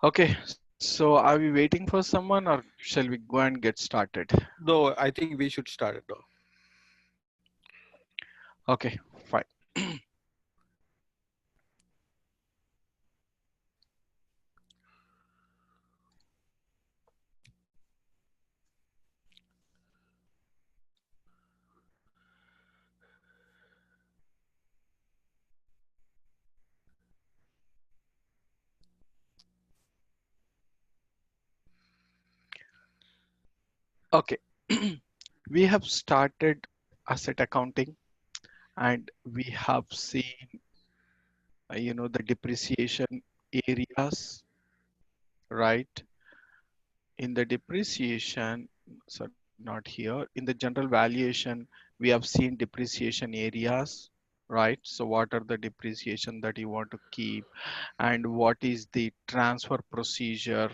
Okay, so are we waiting for someone or shall we go and get started? No, I think we should start it now. Okay, fine. Okay, we have started asset accounting and we have seen, the depreciation areas, right? In the depreciation, sorry, not here, in the general valuation, we have seen depreciation areas, right? So what are the depreciation that you want to keep and what is the transfer procedure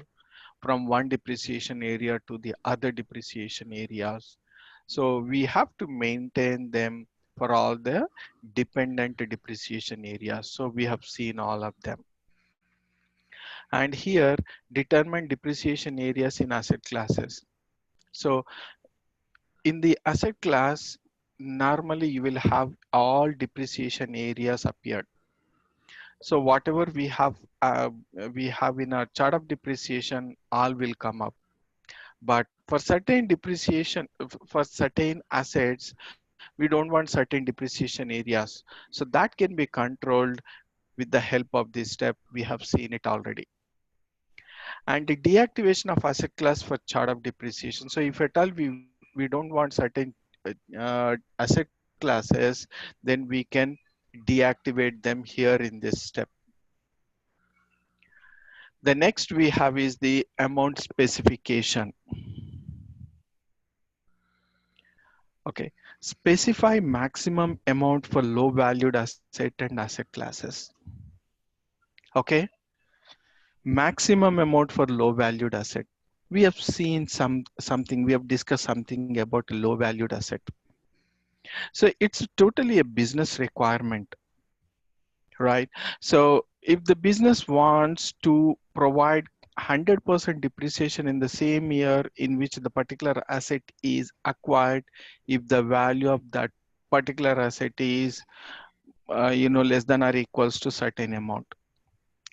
from one depreciation area to the other depreciation areas. So we have to maintain them for all the dependent depreciation areas. So we have seen all of them. And here, determine depreciation areas in asset classes. So in the asset class, normally you will have all depreciation areas appeared. So whatever we have in our chart of depreciation, all will come up. But for certain depreciation, for certain assets, we don't want certain depreciation areas. So that can be controlled with the help of this step. We have seen it already. And the deactivation of asset class for chart of depreciation. So if at all we don't want certain asset classes, then we can deactivate them here in this step. The next we have is the amount specification. Okay, specify maximum amount for low valued asset and asset classes. Okay, maximum amount for low valued asset. We have seen something, we have discussed something about low valued asset. So it's totally a business requirement, right? So if the business wants to provide 100% depreciation in the same year in which the particular asset is acquired, if the value of that particular asset is less than or equals to certain amount,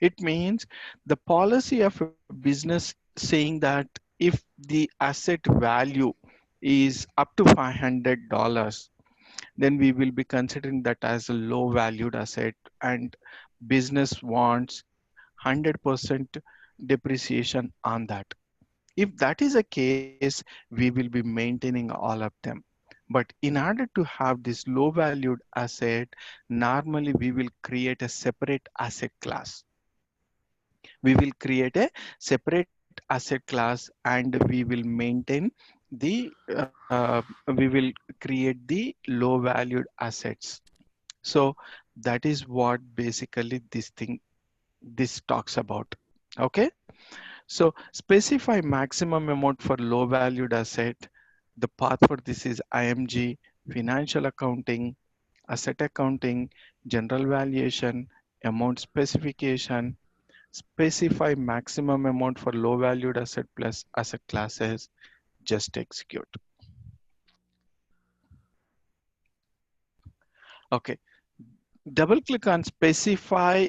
it means the policy of a business saying that if the asset value is up to $500, then we will be considering that as a low valued asset and business wants 100% depreciation on that. If that is the case, we will be maintaining all of them. But in order to have this low valued asset, normally we will create a separate asset class. We will create a separate asset class and we will maintain we will create the low valued assets. So that is what basically this talks about. Okay, so specify maximum amount for low valued asset. The path for this is IMG, financial accounting, asset accounting, general valuation, amount specification, specify maximum amount for low valued asset plus asset classes, just execute. Okay, double click on specify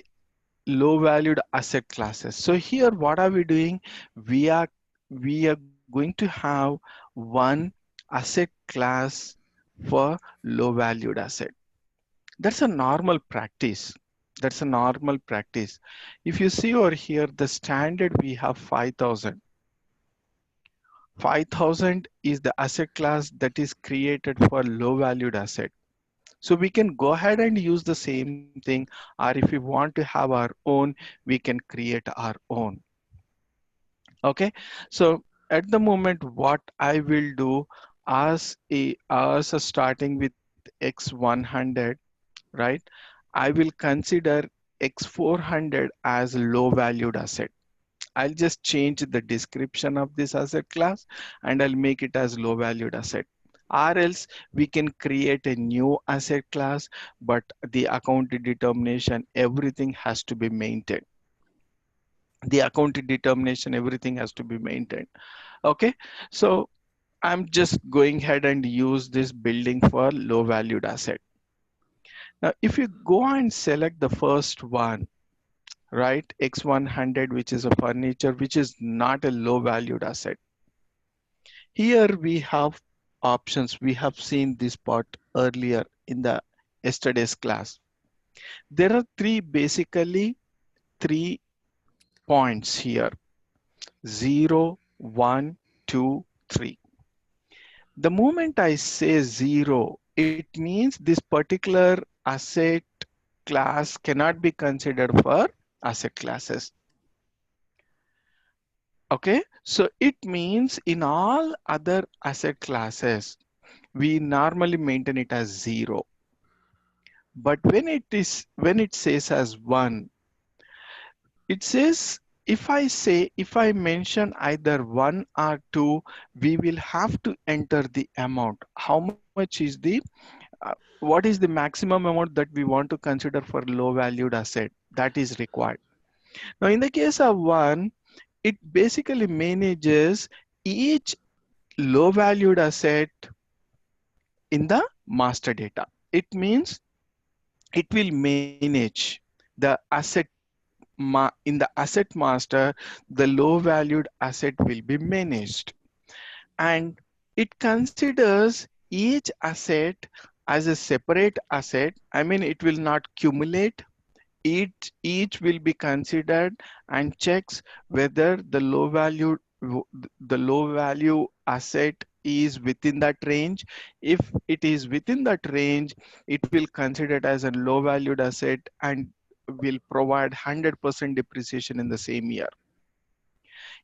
low valued asset classes. So here what are we doing? We are going to have one asset class for low valued asset. That's a normal practice. That's a normal practice. If you see over here, the standard we have 5,000. 5,000 is the asset class that is created for low valued asset. So we can go ahead and use the same thing, or if we want to have our own, we can create our own. Okay, so at the moment, what I will do as a starting with X100, right? I will consider X400 as low valued asset. I'll just change the description of this asset class and I'll make it as low valued asset. Or else we can create a new asset class, but the account determination, everything has to be maintained. The account determination, everything has to be maintained. Okay, so I'm just going ahead and use this building for low valued asset. Now, if you go and select the first one, right, X100, which is a furniture, which is not a low valued asset. Here we have options. We have seen this part earlier in the yesterday's class. There are basically three points here: 0, 1, 2, 3. The moment I say 0, it means this particular asset class cannot be considered for asset classes. Okay, so it means in all other asset classes, we normally maintain it as 0. But when it says as 1, it says if I mention either 1 or 2, we will have to enter the amount. How much is the what is the maximum amount that we want to consider for low valued asset that is required. Now in the case of 1, it basically manages each low valued asset in the master data. It means it will manage the asset in the asset master, the low valued asset will be managed, and it considers each asset as a separate asset. I mean, it will not accumulate. Each will be considered and checks whether the low value asset is within that range. If it is within that range, it will consider it as a low valued asset and will provide 100% depreciation in the same year.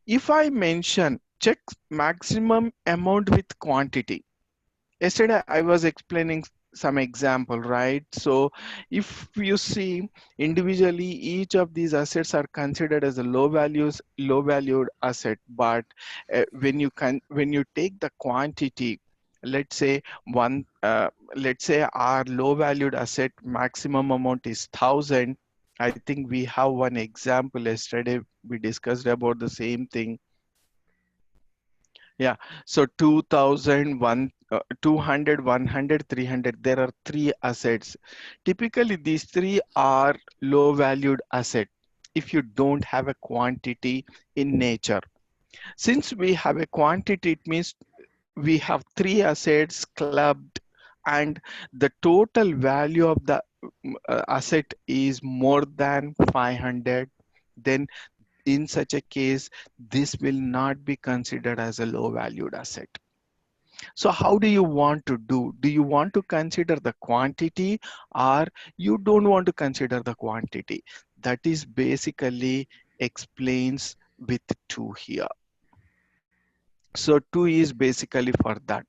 If I mention check maximum amount with quantity, yesterday I was explaining some example, right? So if you see individually, each of these assets are considered as a low valued asset. But when you take the quantity, let's say let's say our low valued asset maximum amount is 1,000. I think we have one example yesterday. We discussed about the same thing. Yeah, so 2000, 200, 100, 300, there are three assets. Typically, these three are low valued asset if you don't have a quantity in nature. Since we have a quantity, it means we have three assets clubbed, and the total value of the asset is more than 500. Then in such a case, this will not be considered as a low valued asset. So how do you want to do? Do you want to consider the quantity, or you don't want to consider the quantity? That is basically explains with 2 here. So 2 is basically for that.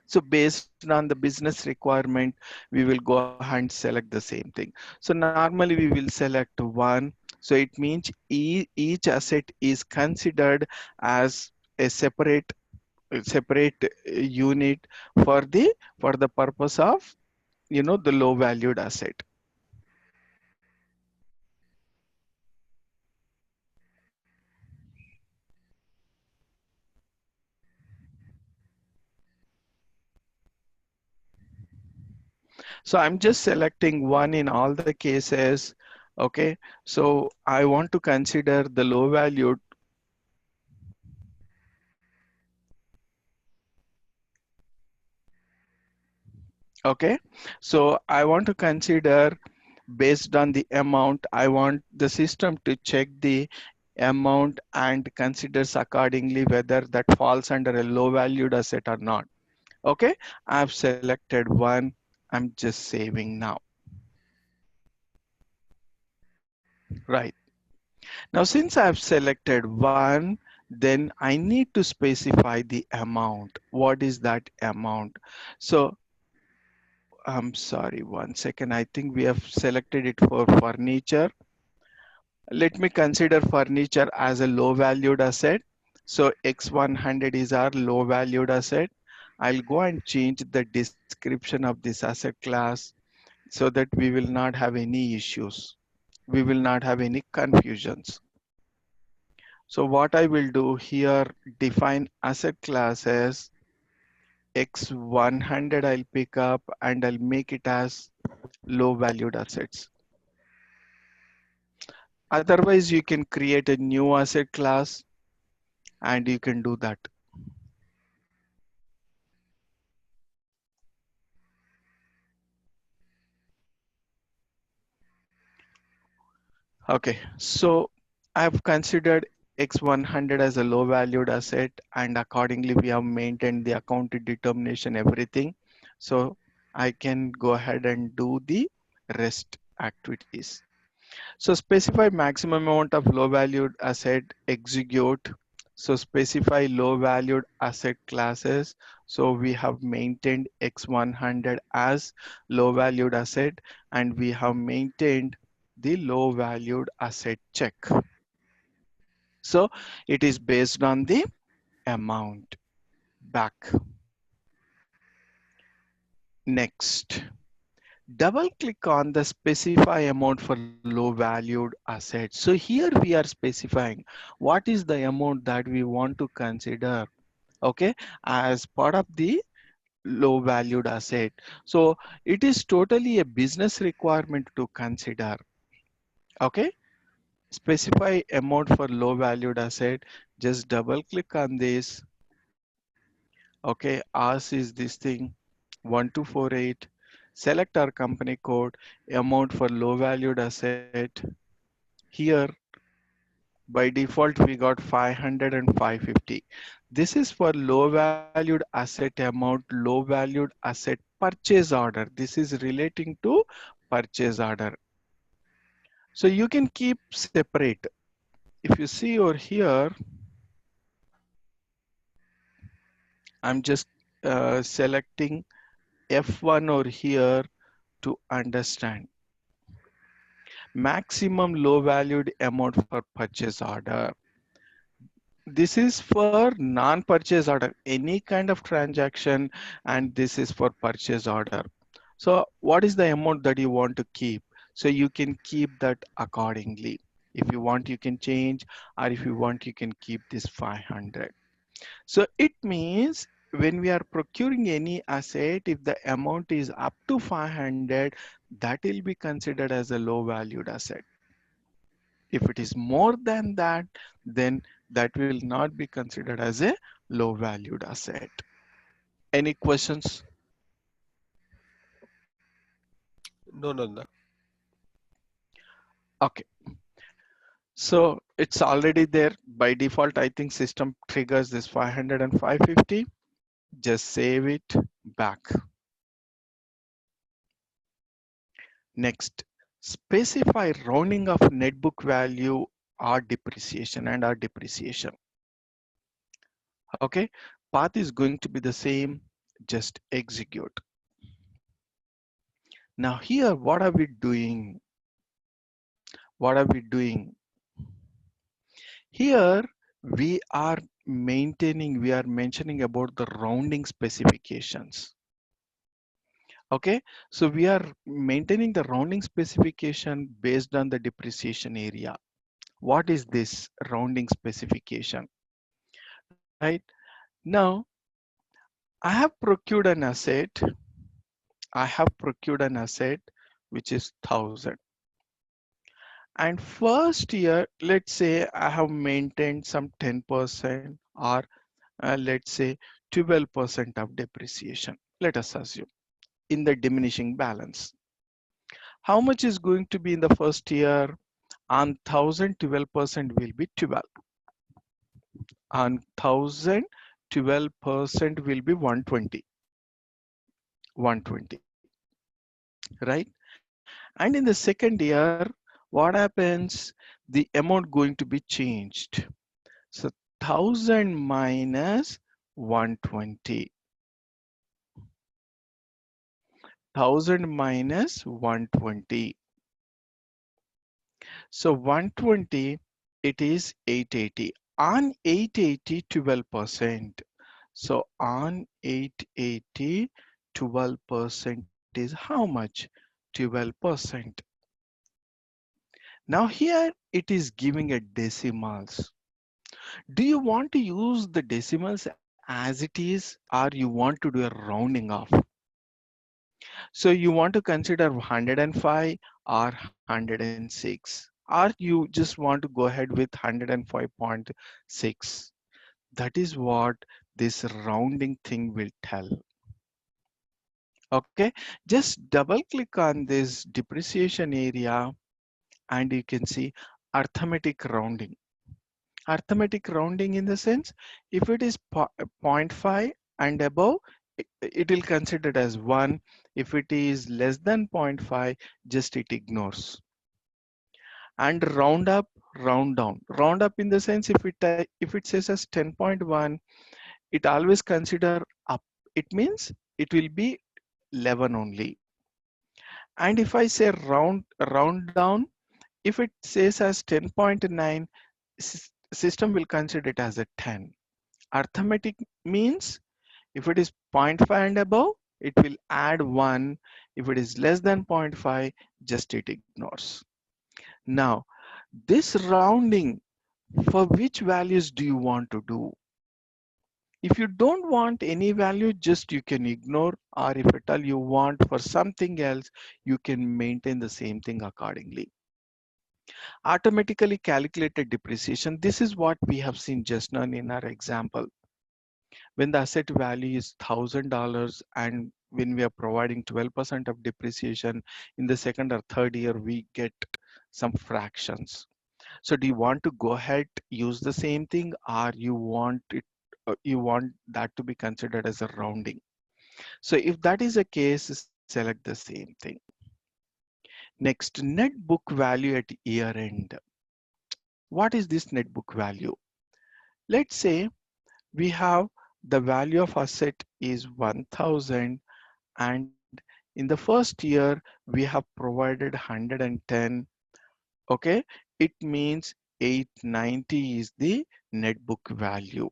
So based on the business requirement, we will go ahead and select the same thing. So normally we will select 1. So it means each asset is considered as a separate unit for the purpose of the low valued asset. So I'm just selecting 1 in all the cases. Okay, so I want to consider the low valued. Okay, so I want to consider based on the amount. I want the system to check the amount and considers accordingly whether that falls under a low valued asset or not. Okay, I've selected 1. I'm just saving now. Right. Now, since I've selected 1, then I need to specify the amount. What is that amount? So I'm sorry, 1 second. I think we have selected it for furniture. Let me consider furniture as a low valued asset. So X100 is our low valued asset. I'll go and change the description of this asset class so that we will not have any issues. We will not have any confusions. So what I will do here, define asset classes X100 I'll pick up and I'll make it as low valued assets. Otherwise, you can create a new asset class and you can do that. Okay, so I've considered X100 as a low valued asset and accordingly we have maintained the account determination, everything. So I can go ahead and do the rest activities. So specify maximum amount of low valued asset execute. So specify low valued asset classes. So we have maintained X100 as low valued asset and we have maintained the low valued asset check. So it is based on the amount back. Next, double click on the specify amount for low valued asset. So here we are specifying what is the amount that we want to consider, okay, as part of the low valued asset. So it is totally a business requirement to consider, okay. Specify amount for low valued asset. Just double click on this. Okay, ours is this thing 1248. Select our company code, amount for low valued asset. Here by default we got 500 and 550. This is for low valued asset amount, low valued asset purchase order. This is relating to purchase order. So you can keep separate. If you see over here, I'm just selecting F1 over here to understand. Maximum low valued amount for purchase order. This is for non-purchase order, any kind of transaction, and this is for purchase order. So what is the amount that you want to keep? So you can keep that accordingly. If you want, you can change, or if you want, you can keep this 500. So it means when we are procuring any asset, if the amount is up to 500, that will be considered as a low valued asset. If it is more than that, then that will not be considered as a low valued asset. Any questions? No, no, no. Okay. So it's already there by default. I think system triggers this 500 and 550. Just save it back. Next, specify rounding of net book value or depreciation and or depreciation. Okay, path is going to be the same. Just execute. Now here, what are we doing? What are we doing? Here we are mentioning about the rounding specifications. Okay, so we are maintaining the rounding specification based on the depreciation area. What is this rounding specification? Right now, I have procured an asset. I have procured an asset which is 1000. And first year, let's say I have maintained some 10% or let's say 12% of depreciation. Let us assume in the diminishing balance. How much is going to be in the first year? On 1000, 12% will be 12. On 1000, 12% will be 120. 120, right? And in the second year, what happens? The amount going to be changed. So 1000 minus 120. 1000 minus 120. So 120, it is 880. On 880, 12%. So on 880, 12% is how much? 12%. Now here it is giving a decimals. Do you want to use the decimals as it is, or you want to do a rounding off? So you want to consider 105 or 106, or you just want to go ahead with 105.6. That is what this rounding thing will tell. Okay, just double click on this depreciation area and you can see arithmetic rounding. Arithmetic rounding in the sense, if it is zero point 0.5 and above, it will consider it as 1. If it is less than zero point 0.5, just it ignores. And round up, round down. Round up in the sense, if it says as 10.1, it always consider up. It means it will be 11 only. And if I say round down, if it says as 10.9, system will consider it as a 10. Arithmetic means if it is zero point 0.5 and above, it will add 1. If it is less than zero point 0.5, just it ignores. Now, this rounding, for which values do you want to do? If you don't want any value, just you can ignore, or if at all you want for something else, you can maintain the same thing accordingly. Automatically calculated depreciation. This is what we have seen just now in our example. When the asset value is $1,000 and when we are providing 12% of depreciation in the second or third year, we get some fractions. So do you want to go ahead, use the same thing, or you want that to be considered as a rounding? So if that is the case, select the same thing. Next, net book value at year end. What is this net book value? Let's say we have the value of asset is 1000, and in the first year we have provided 110. Okay, it means 890 is the net book value.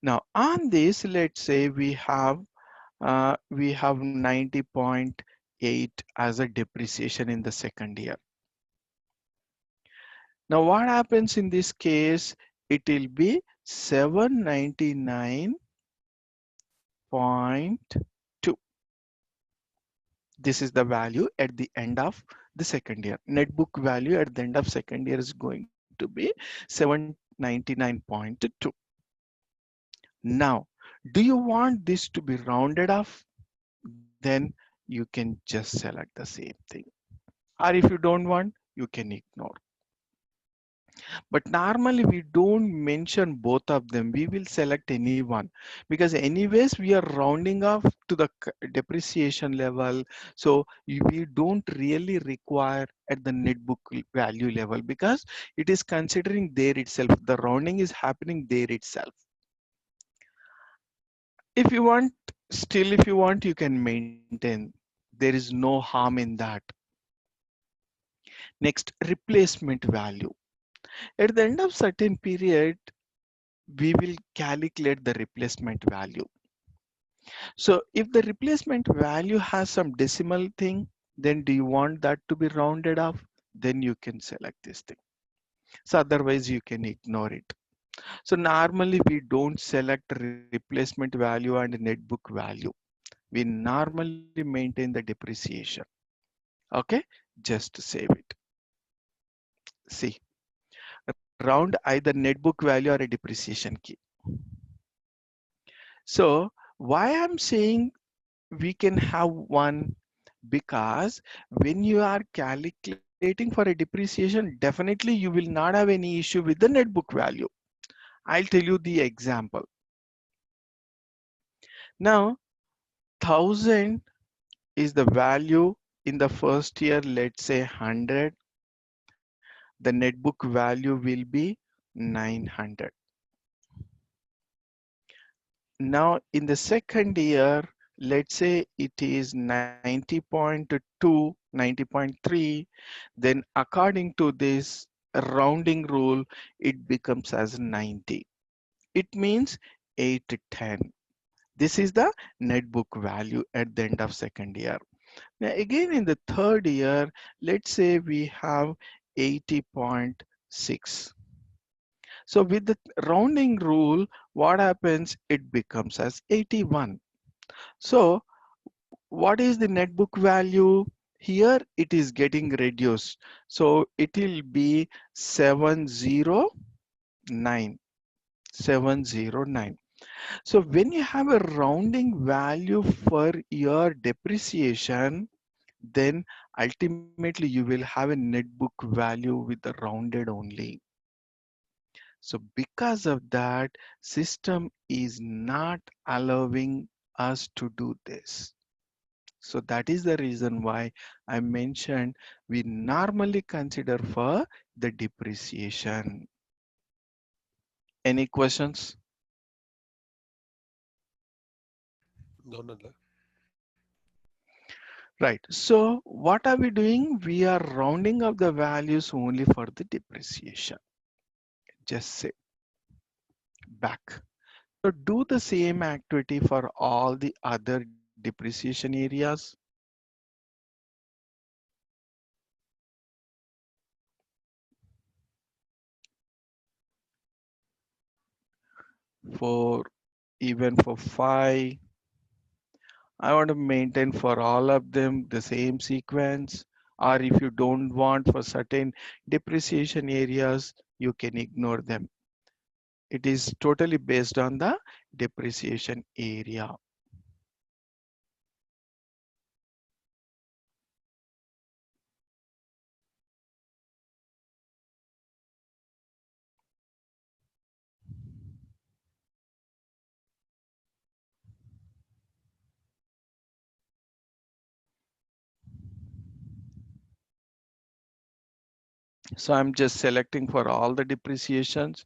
Now on this, let's say we have 90.8 as a depreciation in the second year. Now what happens in this case? It will be 799.2. This is the value at the end of the second year. Net book value at the end of second year is going to be 799.2. Now, do you want this to be rounded off? Then you can just select the same thing. Or if you don't want, you can ignore. But normally we don't mention both of them. We will select any one because anyways we are rounding off to the depreciation level. So we don't really require at the net book value level because it is considering there itself. The rounding is happening there itself. If you want, still if you want, you can maintain. There is no harm in that. Next, replacement value. At the end of certain period, we will calculate the replacement value. So if the replacement value has some decimal thing, then do you want that to be rounded off? Then you can select this thing. So otherwise you can ignore it. So normally we don't select replacement value and net book value. We normally maintain the depreciation. Okay, just save it. See, round either net book value or a depreciation key. So why I'm saying we can have one, because when you are calculating for a depreciation, definitely you will not have any issue with the net book value. I'll tell you the example. Now 1000 is the value in the first year. Let's say 100. The net book value will be 900. Now in the second year, let's say it is 90.2, 90.3, then according to this rounding rule, it becomes as 90. It means 810. This is the net book value at the end of second year. Now again in the third year, let's say we have 80.6. So with the rounding rule, what happens? It becomes as 81. So what is the net book value? Here it is getting reduced. So it will be 709. 709. So when you have a rounding value for your depreciation, then ultimately you will have a net book value with the rounded only. So because of that, system is not allowing us to do this. So that is the reason why I mentioned we normally consider for the depreciation. Any questions? No, no, no. Right. So what are we doing? We are rounding up the values only for the depreciation. Just say back. So do the same activity for all the other depreciation areas. For even for 5, I want to maintain for all of them the same sequence. Or if you don't want for certain depreciation areas, you can ignore them. It is totally based on the depreciation area. So I'm just selecting for all the depreciations.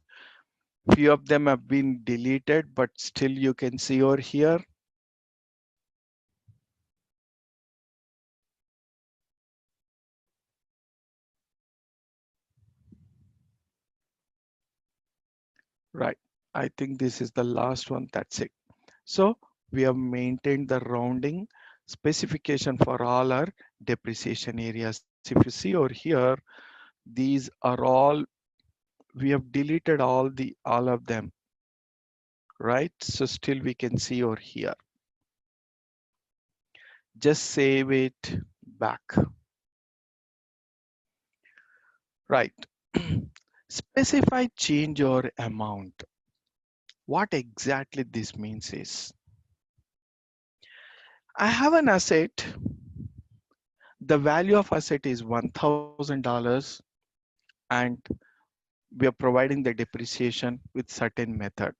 Few of them have been deleted, but still you can see over here. Right. I think this is the last one. That's it. So we have maintained the rounding specification for all our depreciation areas. If you see over here, these are all, we have deleted all of them, right? So still we can see over here. Just save it back. Right. Specify change or amount. What exactly this means is, I have an asset. The value of asset is $1,000 and we are providing the depreciation with certain method.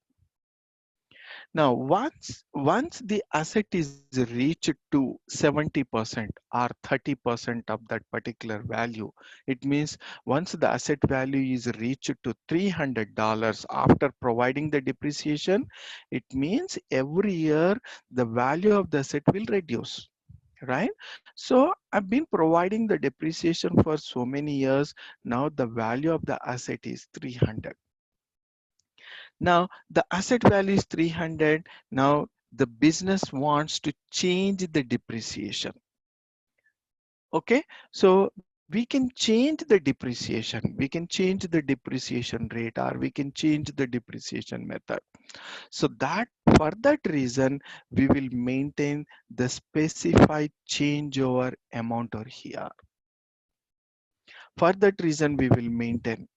Now, once the asset is reached to 70% or 30% of that particular value, it means once the asset value is reached to $300 after providing the depreciation, it means every year the value of the asset will reduce. Right? So I've been providing the depreciation for so many years. Now the value of the asset is 300. Now the asset value is 300. Now the business wants to change the depreciation. Okay, so we can change the depreciation. We can change the depreciation rate or we can change the depreciation method. So that for that reason, we will maintain the specified changeover amount over here. For that reason, we will maintain.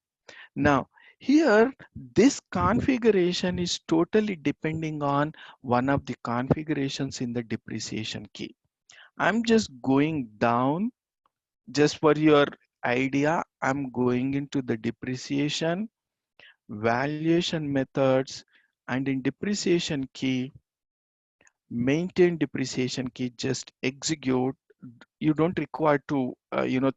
Now, here, this configuration is totally depending on one of the configurations in the depreciation key. I'm just going down just for your idea. I'm going into the depreciation, valuation methods, and in depreciation key, maintain depreciation key, just execute. You don't require to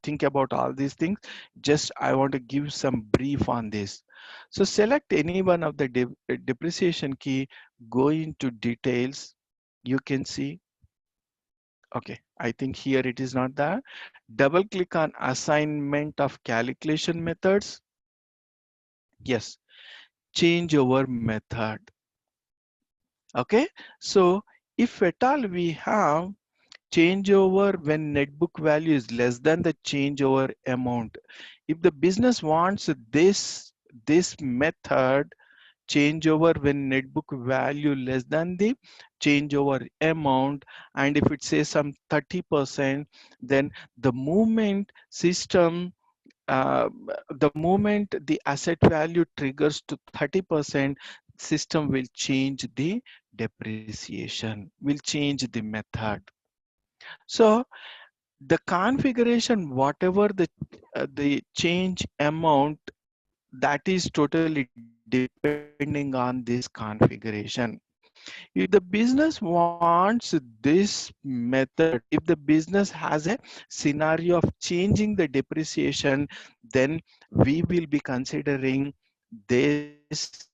think about all these things. Just I want to give some brief on this. So select any one of the depreciation key, go into details. You can see, okay, I think here it is not there. Double click on assignment of calculation methods. Yes, changeover method. Okay, so if at all we have changeover when net book value is less than the changeover amount. If the business wants this this method changeover when net book value less than the changeover amount, and if it says some 30%, then the moment system uh, the moment the asset value triggers to 30%, system will change the depreciation, will change the method. So the configuration, whatever the change amount, that is totally depending on this configuration. If the business wants this method, if the business has a scenario of changing the depreciation, then we will be considering this,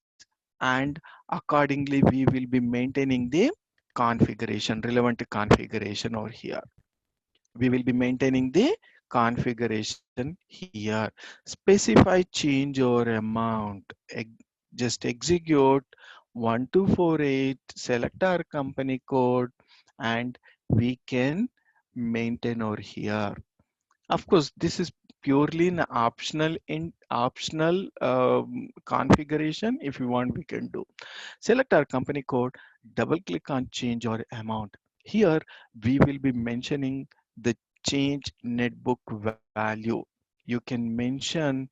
and accordingly we will be maintaining the configuration, relevant configuration over here. We will be maintaining the configuration here. Specify change or amount. Just execute 1248, select our company code, and we can maintain over here. Of course, this is purely an optional configuration. If you want, we can do. Select our company code, double click on change or amount. Here we will be mentioning the change netbook value. You can mention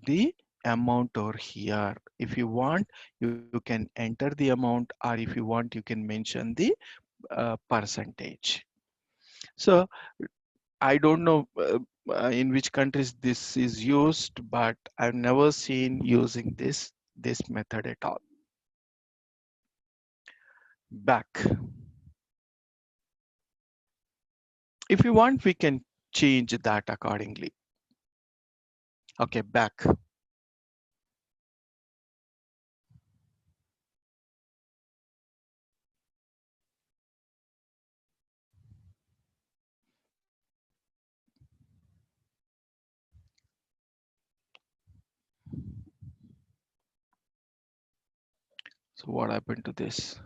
the amount over here. If you want, you can enter the amount, or if you want, you can mention the percentage. So I don't know in which countries this is used, but I've never seen using this method at all. Back. If you want, we can change that accordingly. Okay, back. So what happened to this?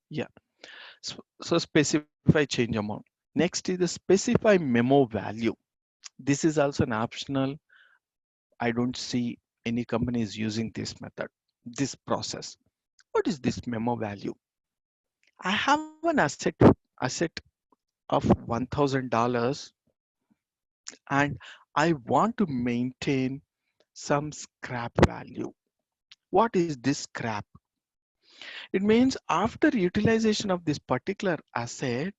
Yeah. So specify change amount. Next is the specify memo value. This is also an optional. I don't see any companies using this method, this process. What is this memo value? I have an asset of $1,000, and I want to maintain some scrap value. What is this scrap? It means after utilization of this particular asset,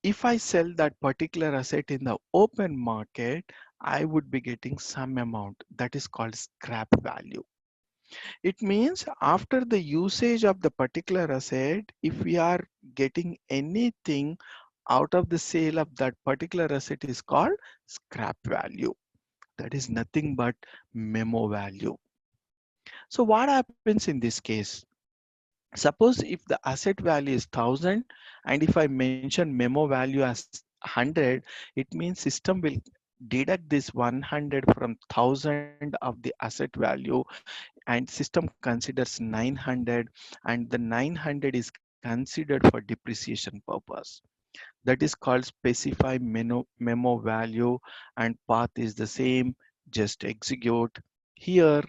if I sell that particular asset in the open market, I would be getting some amount that is called scrap value. It means after the usage of the particular asset, if we are getting anything out of the sale of that particular asset is called scrap value. That is nothing but memo value. So what happens in this case? Suppose if the asset value is 1000, and if I mention memo value as 100, it means system will deduct this 100 from 1000 of the asset value, and system considers 900, and the 900 is considered for depreciation purpose. That is called specify memo value, and path is the same. Just execute. Here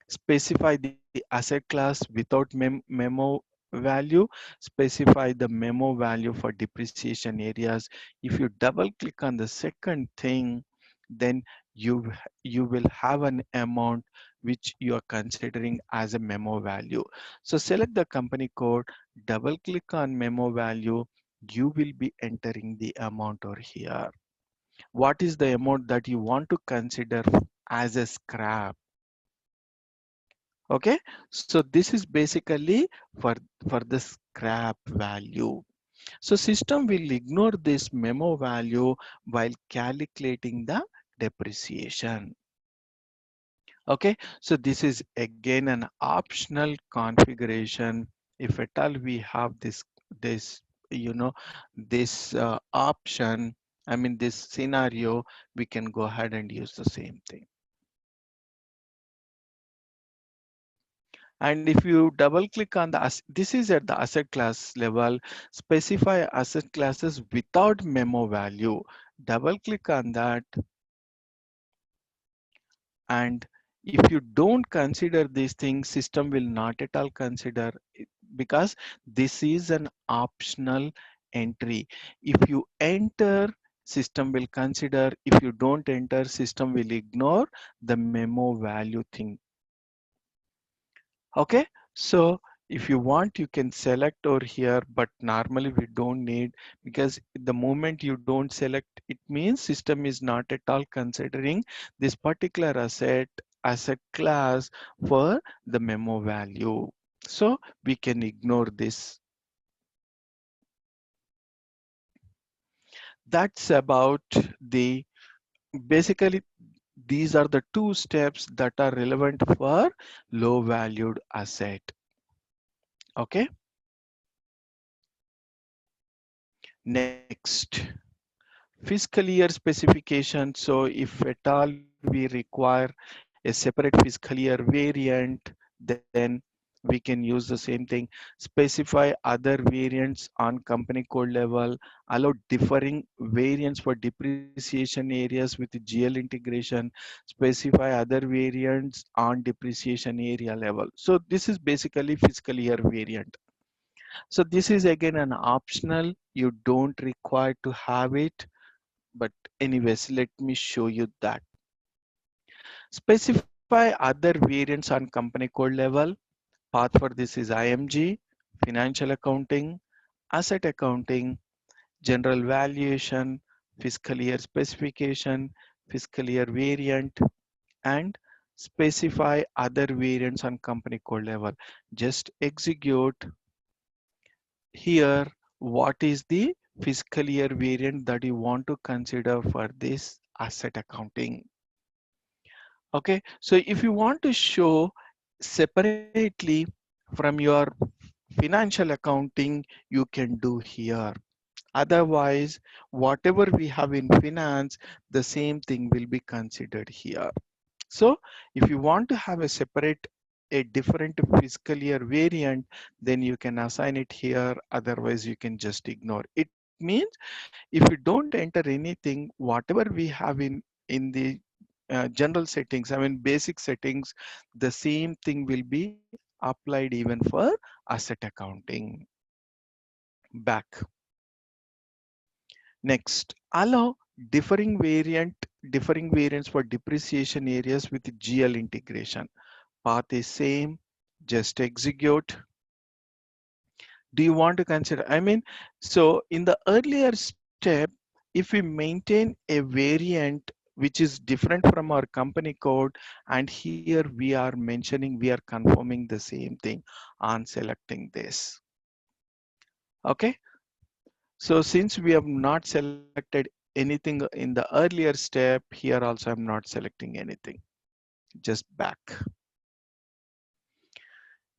specify the asset class without memo value, specify the memo value for depreciation areas. If you double click on the second thing, then you will have an amount which you are considering as a memo value. So select the company code, double click on memo value, you will be entering the amount over here. What is the amount that you want to consider as a scrap? Okay, so this is basically for the scrap value. So system will ignore this memo value while calculating the depreciation. Okay, so this is again an optional configuration. If at all we have this you know this option, I mean this scenario, we can go ahead and use the same thing. And if you double click on this is at the asset class level, specify asset classes without memo value. Double click on that. And if you don't consider these things, system will not at all consider it, because this is an optional entry. If you enter, system will consider. If you don't enter, system will ignore the memo value thing. Okay, so if you want, you can select over here, but normally we don't need, because the moment you don't select, it means system is not at all considering this particular asset class for the memo value. So we can ignore this. That's about the, basically these are the two steps that are relevant for low valued asset. Okay, next. Fiscal year specification. So if at all we require a separate fiscal year variant, then we can use the same thing. Specify other variants on company code level, allow differing variants for depreciation areas with GL integration, specify other variants on depreciation area level. So this is basically fiscal year variant. So this is again an optional. You don't require to have it, but anyways, let me show you that. Specify other variants on company code level. Path for this is IMG, financial accounting, asset accounting, general valuation, fiscal year specification, fiscal year variant, and specify other variants on company code level. Just execute here. What is the fiscal year variant that you want to consider for this asset accounting? Okay, so if you want to show separately from your financial accounting, you can do here. Otherwise, whatever we have in finance, the same thing will be considered here. So if you want to have a different fiscal year variant, then you can assign it here. Otherwise, you can just ignore. It means if you don't enter anything, whatever we have in the general settings, I mean basic settings, the same thing will be applied even for asset accounting. Back. Next, allow differing variants for depreciation areas with GL integration. Path is same, just execute. Do you want to consider, I mean, so in the earlier step, if we maintain a variant which is different from our company code, and here we are mentioning, we are confirming the same thing on selecting this. Okay, so since we have not selected anything in the earlier step, here also I'm not selecting anything, just back.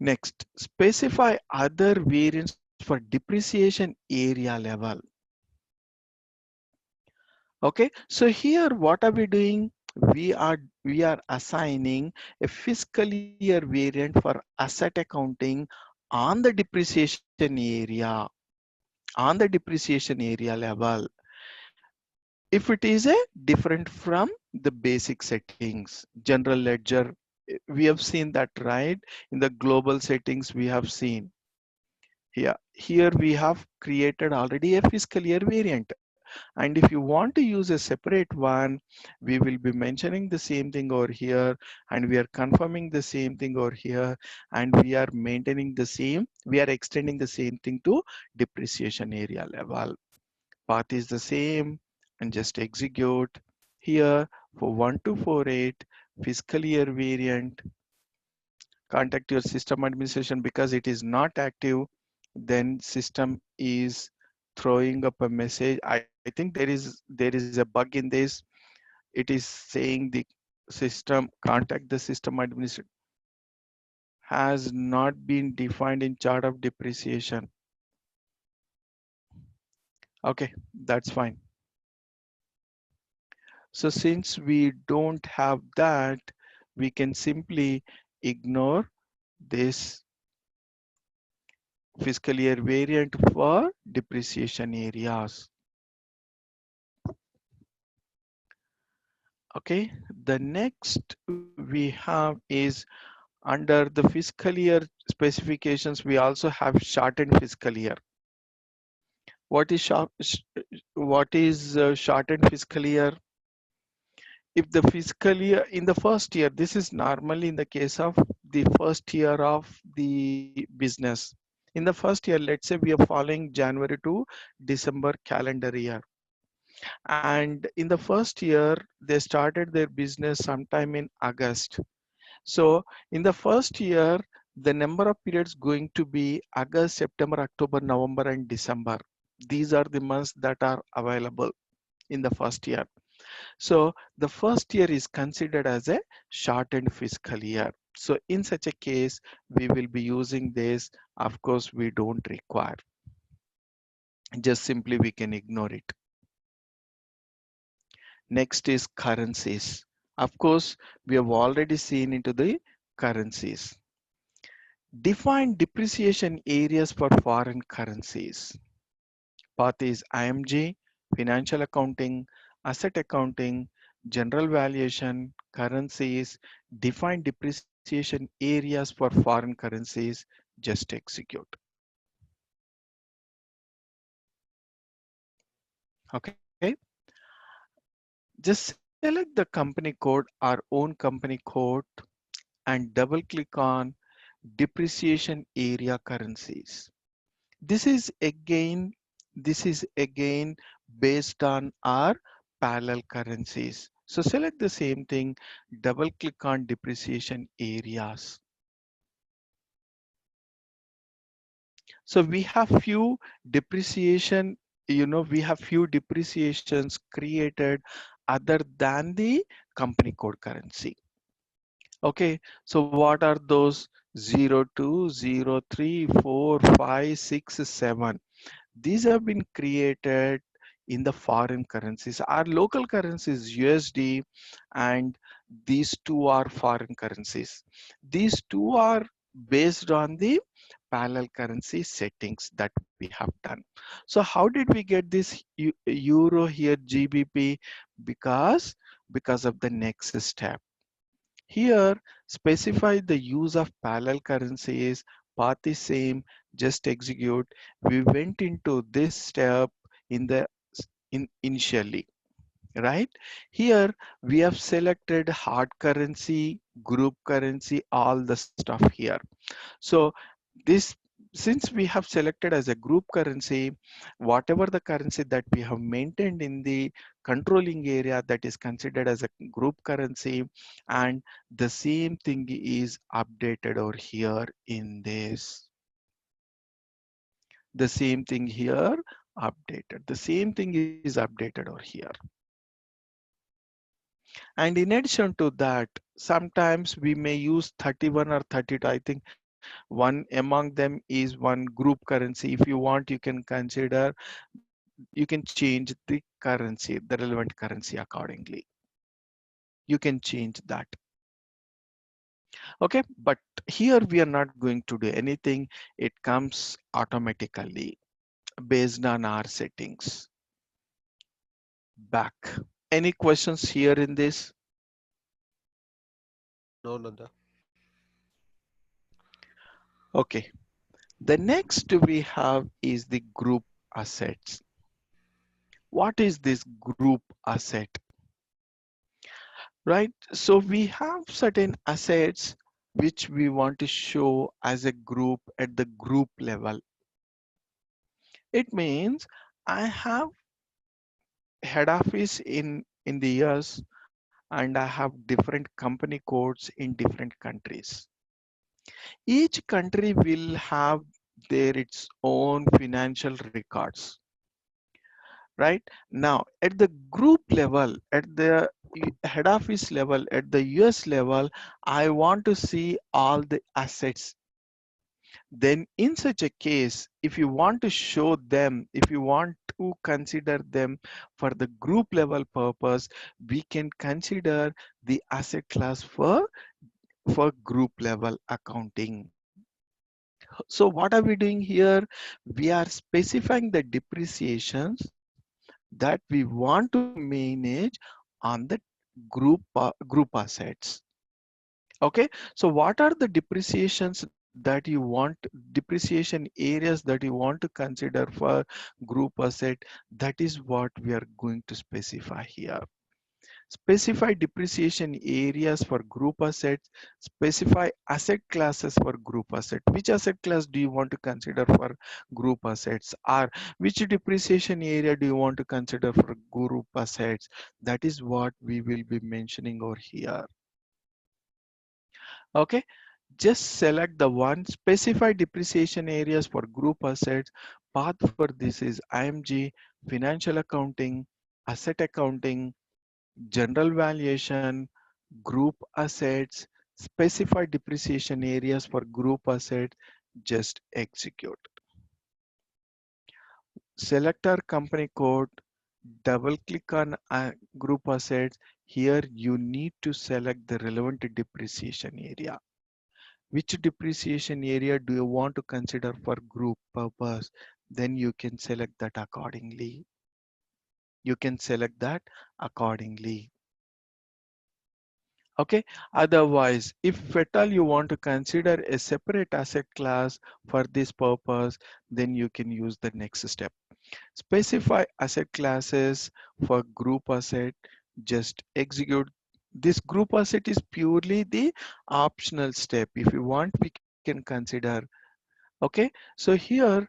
Next, specify other variants for depreciation area level. Okay, so here what are we doing? We are assigning a fiscal year variant for asset accounting on the depreciation area, on the depreciation area level. If it is a different from the basic settings, general ledger, we have seen that, right? In the global settings, we have seen here we have created already a fiscal year variant. And if you want to use a separate one, we will be mentioning the same thing over here, and we are confirming the same thing over here, and we are maintaining the same, we are extending the same thing to depreciation area level. Path is the same, and just execute here for 1248 fiscal year variant. Contact your system administration, because it is not active, then system is throwing up a message. I think there is a bug in this. It is saying the system, contact the system administrator has not been defined in chart of depreciation. Okay, that's fine. So since we don't have that, we can simply ignore this fiscal year variant for depreciation areas. Okay, the next we have is under the fiscal year specifications, we also have shortened fiscal year. What is shortened fiscal year? If the fiscal year in the first year, this is normally in the case of the first year of the business. In the first year, let's say we are following January to December calendar year. And in the first year, they started their business sometime in August. So in the first year, the number of periods going to be August, September, October, November, and December. These are the months that are available in the first year. So the first year is considered as a shortened fiscal year. So in such a case, we will be using this. Of course, we don't require. Just simply we can ignore it. Next is currencies. Of course, we have already seen into the currencies. Define depreciation areas for foreign currencies. Path is IMG, financial accounting, asset accounting, general valuation, currencies, define depreciation areas for foreign currencies, just execute. Okay. Just select the company code, our own company code, and double click on depreciation area currencies. This is again, this is again based on our parallel currencies. So select the same thing, double click on depreciation areas. So we have few depreciation, we have few depreciations created other than the company code currency. Okay, so what are those? 02, 03, 4, 5, 6, 7. These have been created in the foreign currencies. Our local currency is USD, and these two are foreign currencies. These two are based on the parallel currency settings that we have done. So how did we get this euro here, GBP? Because of the next step. Here, specify the use of parallel currencies, path is same, just execute. We went into this step in the initially, right? Here we have selected hard currency, group currency, all the stuff here. So this, since we have selected as a group currency, whatever the currency that we have maintained in the controlling area, that is considered as a group currency, and the same thing is updated over here in this. The same thing here updated. The same thing is updated over here. And in addition to that, sometimes we may use 31 or 32. I think one among them is one group currency. If you want, you can consider, you can change the currency, the relevant currency accordingly. You can change that. Okay, but here we are not going to do anything. It comes automatically based on our settings. Back. Any questions here in this? No, Nanda. Okay. The next we have is the group assets. What is this group asset? Right? So we have certain assets which we want to show as a group at the group level. It means I have head office in the US, and I have different company codes in different countries. Each country will have their its own financial records. Right now, at the group level, at the head office level, at the US level, I want to see all the assets. Then in such a case, if you want to show them, if you want to consider them for the group level purpose, we can consider the asset class for group level accounting. So what are we doing here? We are specifying the depreciations that we want to manage on the group assets. Okay, so what are the depreciations that you want, depreciation areas that you want to consider for group asset? That is what we are going to specify here. Specify depreciation areas for group assets. Specify asset classes for group asset. Which asset class do you want to consider for group assets? Or which depreciation area do you want to consider for group assets? That is what we will be mentioning over here. Okay, just select the one. Specify depreciation areas for group assets. Path for this is IMG, financial accounting, asset accounting, general valuation, group assets. Specify depreciation areas for group assets. Just execute. Select our company code, double click on group assets. Here you need to select the relevant depreciation area. Which depreciation area do you want to consider for group purpose? Then you can select that accordingly. You can select that accordingly. Okay, otherwise, if at all you want to consider a separate asset class for this purpose, then you can use the next step. Specify asset classes for group asset. Just execute. This group asset is purely the optional step. If you want, we can consider. Okay, so here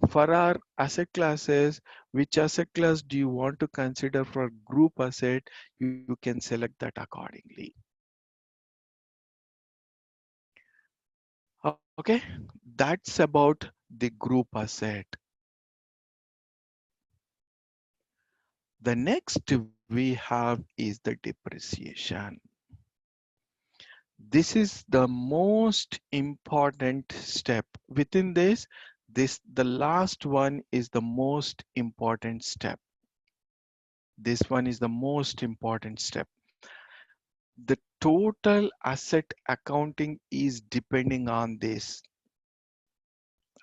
for our asset classes, which asset class do you want to consider for group asset? You can select that accordingly. Okay, that's about the group asset. The next we have is the depreciation. This is the most important step. Within this the last one is the most important step. This one is the most important step. The total asset accounting is depending on this.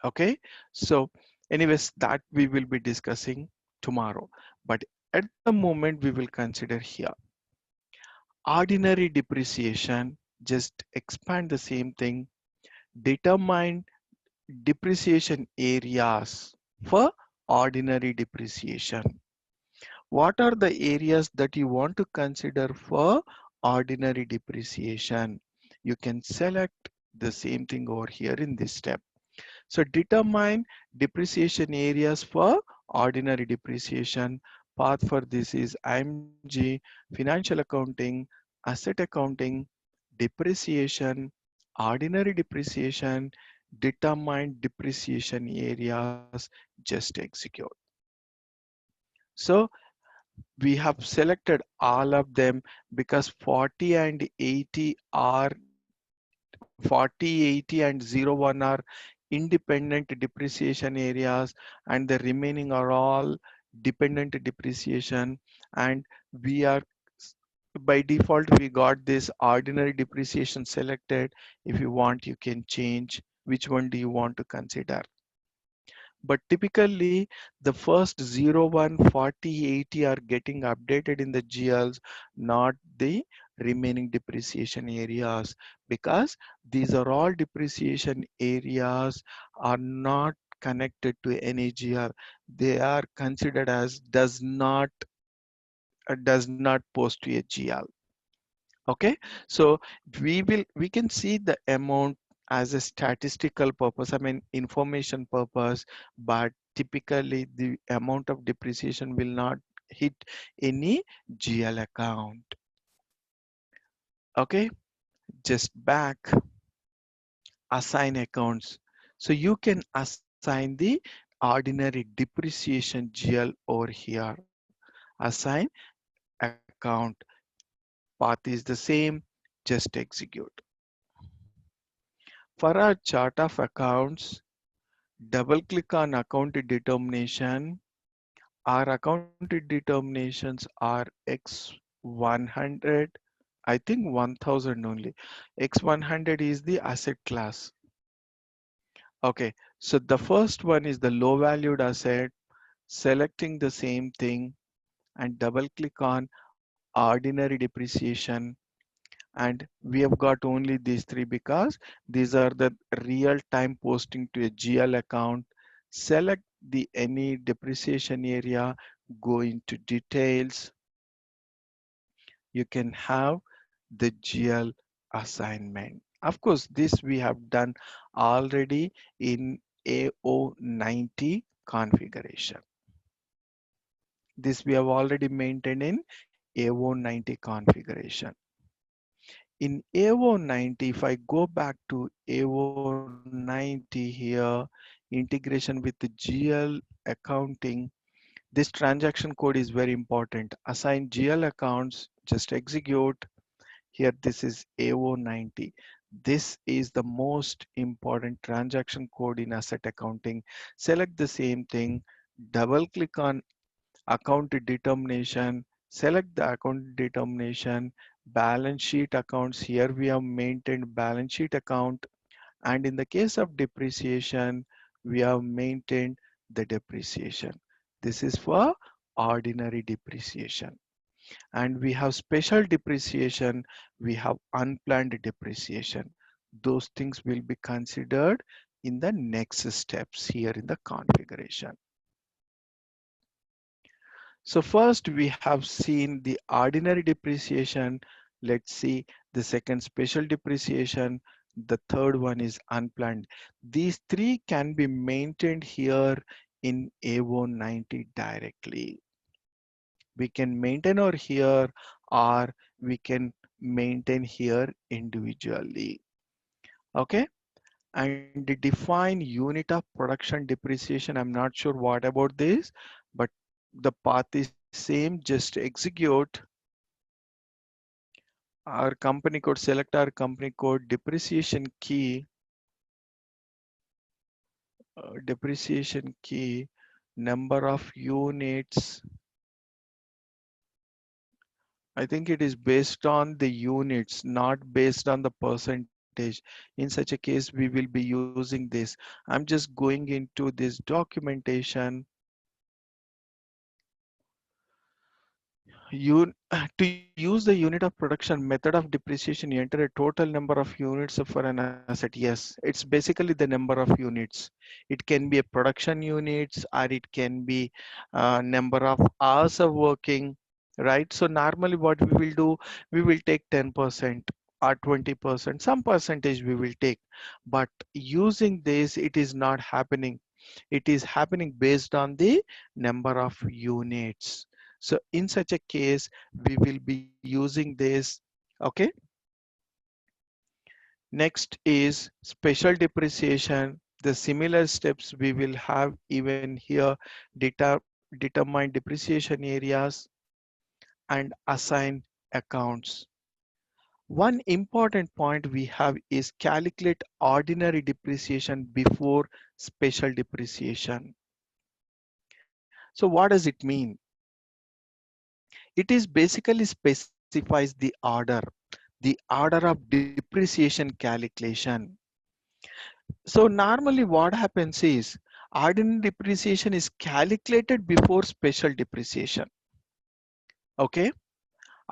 Okay, so anyways, that we will be discussing tomorrow. But at the moment, we will consider here ordinary depreciation. Just expand the same thing. Determine depreciation areas for ordinary depreciation. What are the areas that you want to consider for ordinary depreciation? You can select the same thing over here in this step. So determine depreciation areas for ordinary depreciation. Path for this is IMG, financial accounting, asset accounting, depreciation, ordinary depreciation, determine depreciation areas, just execute. So we have selected all of them because 40 and 80 are 40, 80 and 01 are independent depreciation areas, and the remaining are all dependent depreciation. And we are by default we got this ordinary depreciation selected. If you want, you can change which one do you want to consider. But typically the first 01, 40, 80 are getting updated in the GLs, not the remaining depreciation areas, because these are all depreciation areas are not connected to any GL. They are considered as does not post to a GL. Okay, so we can see the amount as a statistical purpose, I mean information purpose, but typically the amount of depreciation will not hit any GL account. Okay, just back, assign accounts. So you can assign the ordinary depreciation GL over here. Assign account. Path is the same, just execute. For our chart of accounts, double click on account determination. Our account determinations are X100, I think 1000 only. X100 is the asset class. Okay, so the first one is the low valued asset. Selecting the same thing and double click on ordinary depreciation, and we have got only these three because these are the real time posting to a GL account. Select the any depreciation area, go into details. You can have the GL assignment. Of course, this we have done already in AO90 configuration. This we have already maintained in AO90 configuration. In AO90, if I go back to AO90 here, integration with the GL accounting, this transaction code is very important. Assign GL accounts, just execute. Here, this is AO90. This is the most important transaction code in asset accounting. Select the same thing, double click on account determination, select the account determination, balance sheet accounts. Here we have maintained balance sheet account, and in the case of depreciation, we have maintained the depreciation. This is for ordinary depreciation. And we have special depreciation, we have unplanned depreciation. Those things will be considered in the next steps here in the configuration. So first we have seen the ordinary depreciation. Let's see the second, special depreciation. The third one is unplanned. These three can be maintained here in AO90 directly. We can maintain over here, or we can maintain here individually. Okay. And define unit of production depreciation. I'm not sure what about this, but the path is same. Just execute our company code, select our company code, depreciation key, depreciation key, number of units. I think it is based on the units, not based on the percentage. In such a case, we will be using this. I'm just going into this documentation. You to use the unit of production method of depreciation, you enter a total number of units for an asset. Yes, it's basically the number of units. It can be a production units, or it can be number of hours of working, right? So normally what we will do, we will take 10% or 20%, some percentage we will take. But using this, it is not happening. It is happening based on the number of units. So in such a case, we will be using this. Okay. Next is special depreciation. The similar steps we will have even here. Determine depreciation areas and assign accounts. One important point we have is calculate ordinary depreciation before special depreciation. So what does it mean? It is basically specifies the order of depreciation calculation. So normally what happens is ordinary depreciation is calculated before special depreciation. Okay.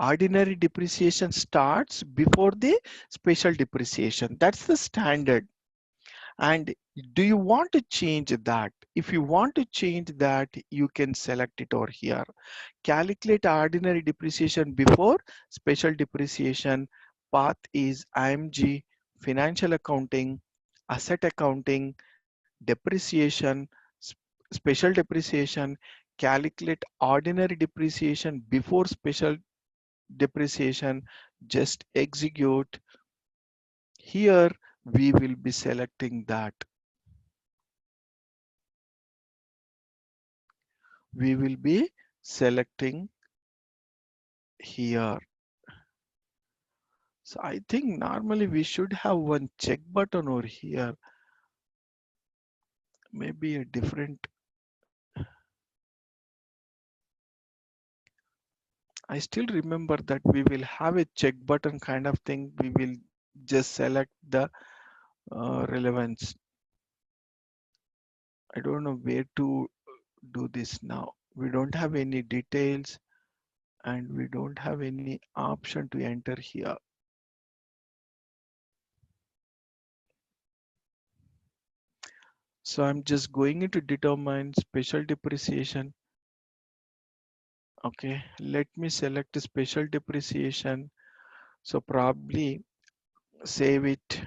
Ordinary depreciation starts before the special depreciation. That's the standard. And do you want to change that? If you want to change that, you can select it over here. Calculate ordinary depreciation before special depreciation. Path is IMG, financial accounting, asset accounting, depreciation, special depreciation. Calculate ordinary depreciation before special depreciation. Just execute. Here we will be selecting that. We will be selecting here. So I think normally we should have one check button over here. Maybe a different. I still remember that we will have a check button kind of thing. We will just select the relevance. I don't know where to do this now. We don't have any details. and we don't have any option to enter here. So I'm just going into determine special depreciation. Okay, let me select special depreciation. So probably save it,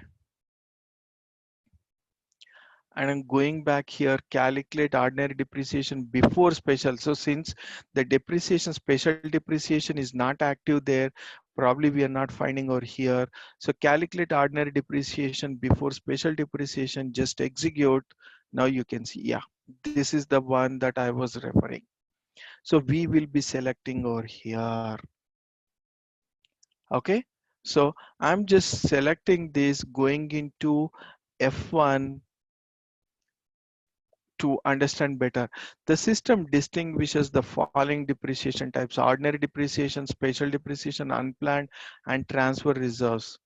and I'm going back here, calculate ordinary depreciation before special. So since the depreciation, special depreciation is not active there, probably we are not finding over here. So calculate ordinary depreciation before special depreciation, just execute. Now you can see, yeah, this is the one that I was referring. So we will be selecting over here. Okay. So I'm just selecting this, going into F1 to understand better. The system distinguishes the following depreciation types: ordinary depreciation, special depreciation, unplanned, and transfer reserves.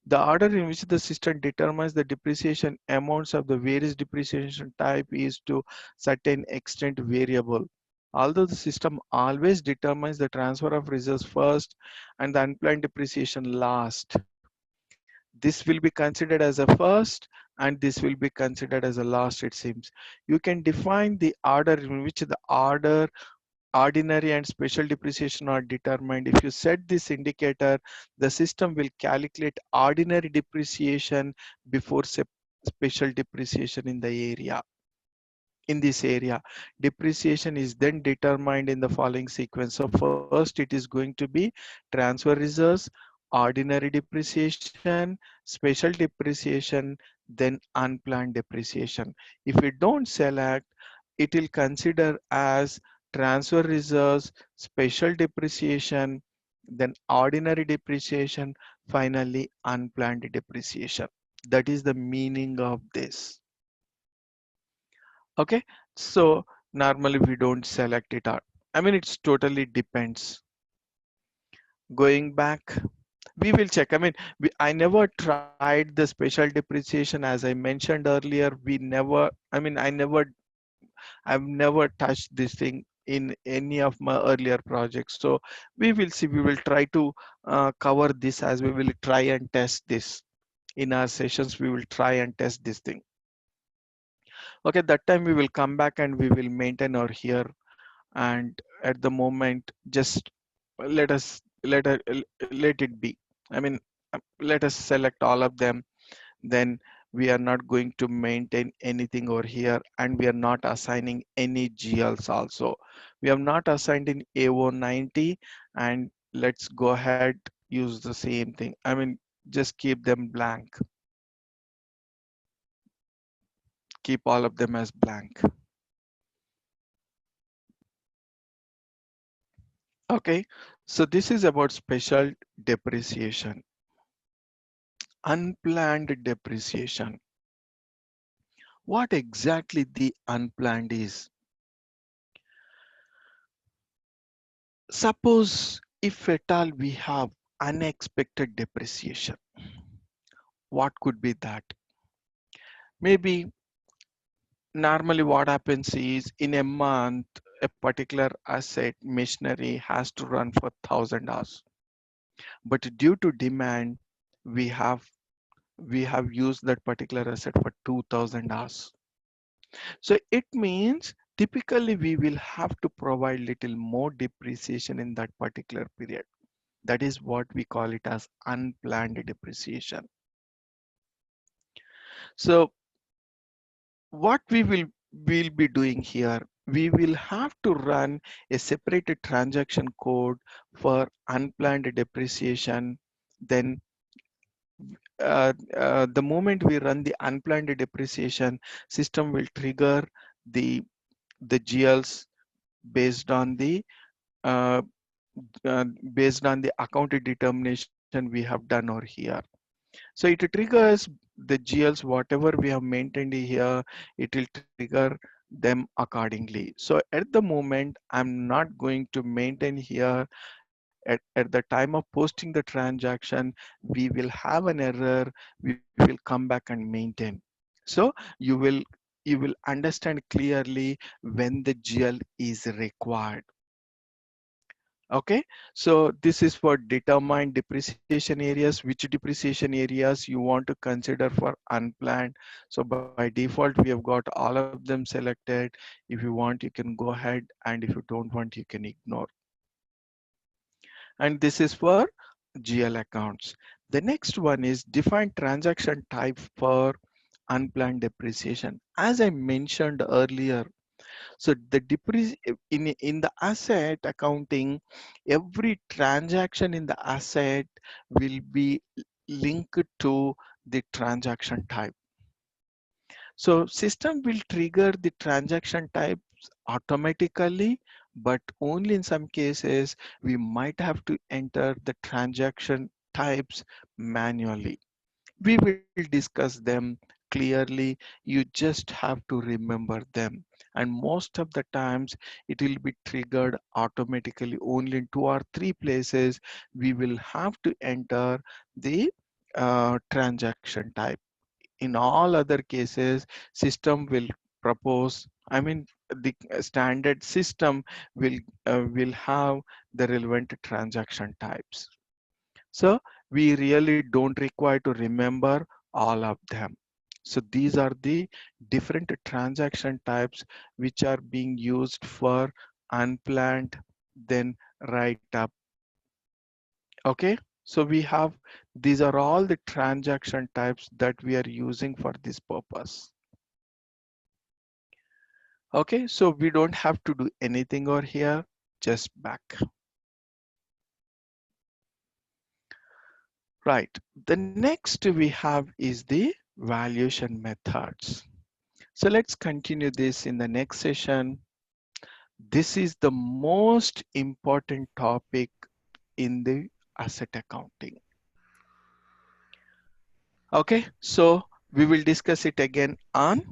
The order in which the system determines the depreciation amounts of the various depreciation type is to certain extent variable. Although the system always determines the transfer of reserves first and the unplanned depreciation last, this will be considered as a first and this will be considered as a last, it seems. You can define the order in which the ordinary and special depreciation are determined. If you set this indicator, the system will calculate ordinary depreciation before special depreciation in the area. In this area, depreciation is then determined in the following sequence. So first it is going to be transfer reserves, ordinary depreciation, special depreciation, then unplanned depreciation. If we don't select, it will consider as transfer reserves, special depreciation, then ordinary depreciation, finally unplanned depreciation. That is the meaning of this. Okay, so normally we don't select it out. I mean, it's totally depends. Going back, we will check. I mean, I never tried the special depreciation. As I mentioned earlier, we never, I mean, I've never touched this thing in any of my earlier projects. So we will see, we will try to cover this as we will try and test this in our sessions. We will try and test this thing. Okay, that time we will come back and we will maintain our here. And at the moment, just let us let it be. I mean, let us select all of them. Then we are not going to maintain anything over here, and we are not assigning any GLs also. We have not assigned in AO90, and let's go ahead, use the same thing. I mean, just keep them blank. Keep all of them as blank. Okay, so this is about special depreciation. Unplanned depreciation. What exactly the unplanned is? Suppose if at all we have unexpected depreciation, what could be that? Maybe normally what happens is in a month, a particular asset machinery has to run for 1,000 hours. But due to demand, we have we have used that particular asset for 2,000 hours. So it means typically we will have to provide little more depreciation in that particular period. That is what we call it as unplanned depreciation. So what we will be doing here, we will have to run a separated transaction code for unplanned depreciation. Then the moment we run the unplanned depreciation, system will trigger the GLs based on the uh, based on the accounting determination we have done over here. So it triggers the GLs, whatever we have maintained here, it will trigger them accordingly. So at the moment, I'm not going to maintain here. At the time of posting the transaction, we will have an error. We will come back and maintain. So you will understand clearly when the GL is required. Okay, so this is for determine depreciation areas, which depreciation areas you want to consider for unplanned. So by default, we have got all of them selected. If you want, you can go ahead, and if you don't want, you can ignore. And this is for GL accounts. The next one is define transaction type for unplanned depreciation. As I mentioned earlier, so the in the asset accounting, every transaction in the asset will be linked to the transaction type. So system will trigger the transaction types automatically, but only in some cases we might have to enter the transaction types manually. We will discuss them clearly. You just have to remember them. And most of the times it will be triggered automatically only in two or three places. We will have to enter the transaction type. In all other cases, system will propose, I mean, the standard system will have the relevant transaction types. So we really don't require to remember all of them. So these are the different transaction types which are being used for unplanned, then write up. Okay. So we have, these are all the transaction types that we are using for this purpose. Okay. So we don't have to do anything over here, just back. Right. The next we have is the valuation methods. So let's continue this in the next session. This is the most important topic in the asset accounting. Okay, so we will discuss it again on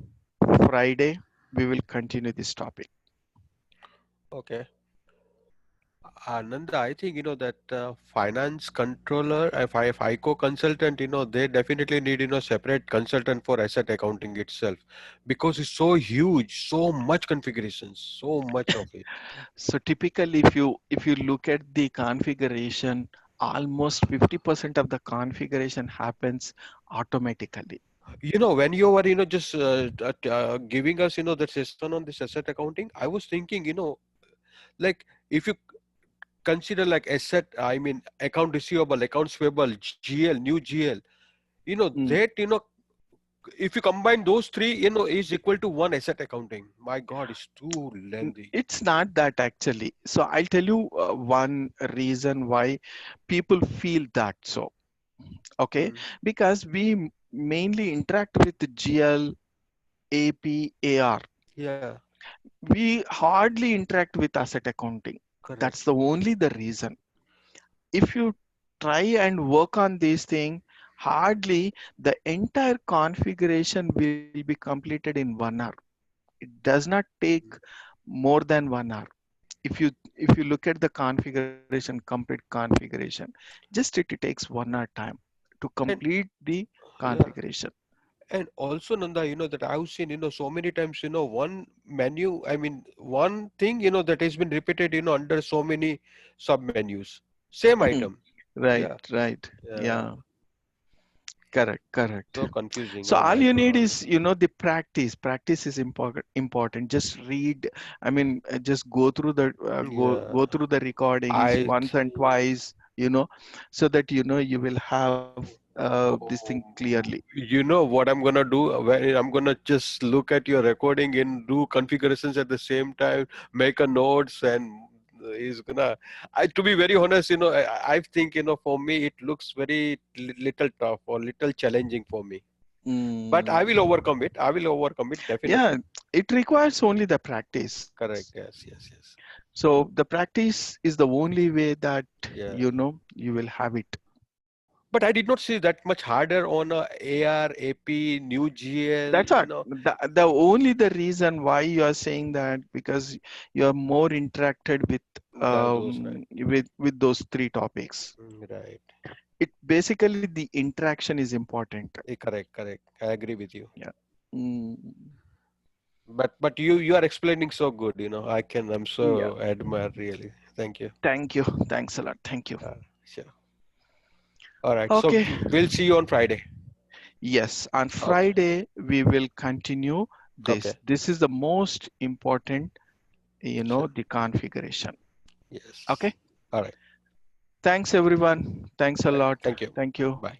Friday. We will continue this topic. Okay. Nanda, I think that finance controller, if FICO consultant, they definitely need separate consultant for asset accounting itself, because it's so huge, so much configurations, so much of it. So typically, if you look at the configuration, almost 50% of the configuration happens automatically. When you were just giving us the session on this asset accounting, I was thinking, like if you consider like asset, I mean account receivable, accounts payable, GL, new GL, Mm. that if you combine those three, is equal to one asset accounting. My God, it's too lengthy. It's not that actually. So I'll tell you one reason why people feel that so. Okay, Mm. because we mainly interact with the GL, AP, AR. Yeah, We hardly interact with asset accounting. That's correct. the only the reason. If you try and work on these things, hardly the entire configuration will be completed in 1 hour. It does not take more than 1 hour. If you look at the configuration, complete configuration, just it takes 1 hour time to And complete the yeah, configuration. and also Nanda, that I've seen, so many times, one menu, I mean, one thing, that has been repeated, under so many sub menus. Same item. Right, Yeah, right. yeah. Yeah, correct, correct. So confusing. So Oh all my you need God. is, the practice. Practice is important. Just read, I mean, just go through the Yeah. go through the recordings I once and twice, so that you will have this thing clearly. You know what I'm gonna do? When I'm gonna just look at your recording and do configurations at the same time, make a notes, and he's gonna. To be very honest, I think for me it looks very little tough or little challenging for me. But I will Mm. overcome it. I will overcome it Yeah, definitely. it requires only the practice. Correct. Yes. Yes. Yes. So the practice is the only way that Yeah. you will have it. But I did not see that much harder on AR, AP, new GL. That's what the only the reason why you are saying that, because you are more interacted Those right. with those three topics. Right. It basically the interaction is important. Correct. Correct. I agree with you. Yeah. Mm, But you are explaining so good, I'm yeah. so admire really. Thank you. Thank you. Thanks a lot. Thank you. Sure. All right. So Okay. we'll see you on Friday. Yes, on Okay. Friday we will continue Okay. this. This is the most important, Sure. the configuration. Yes. Okay. All right. Thanks everyone. Thanks a Right. lot. Thank you. Thank you. Bye.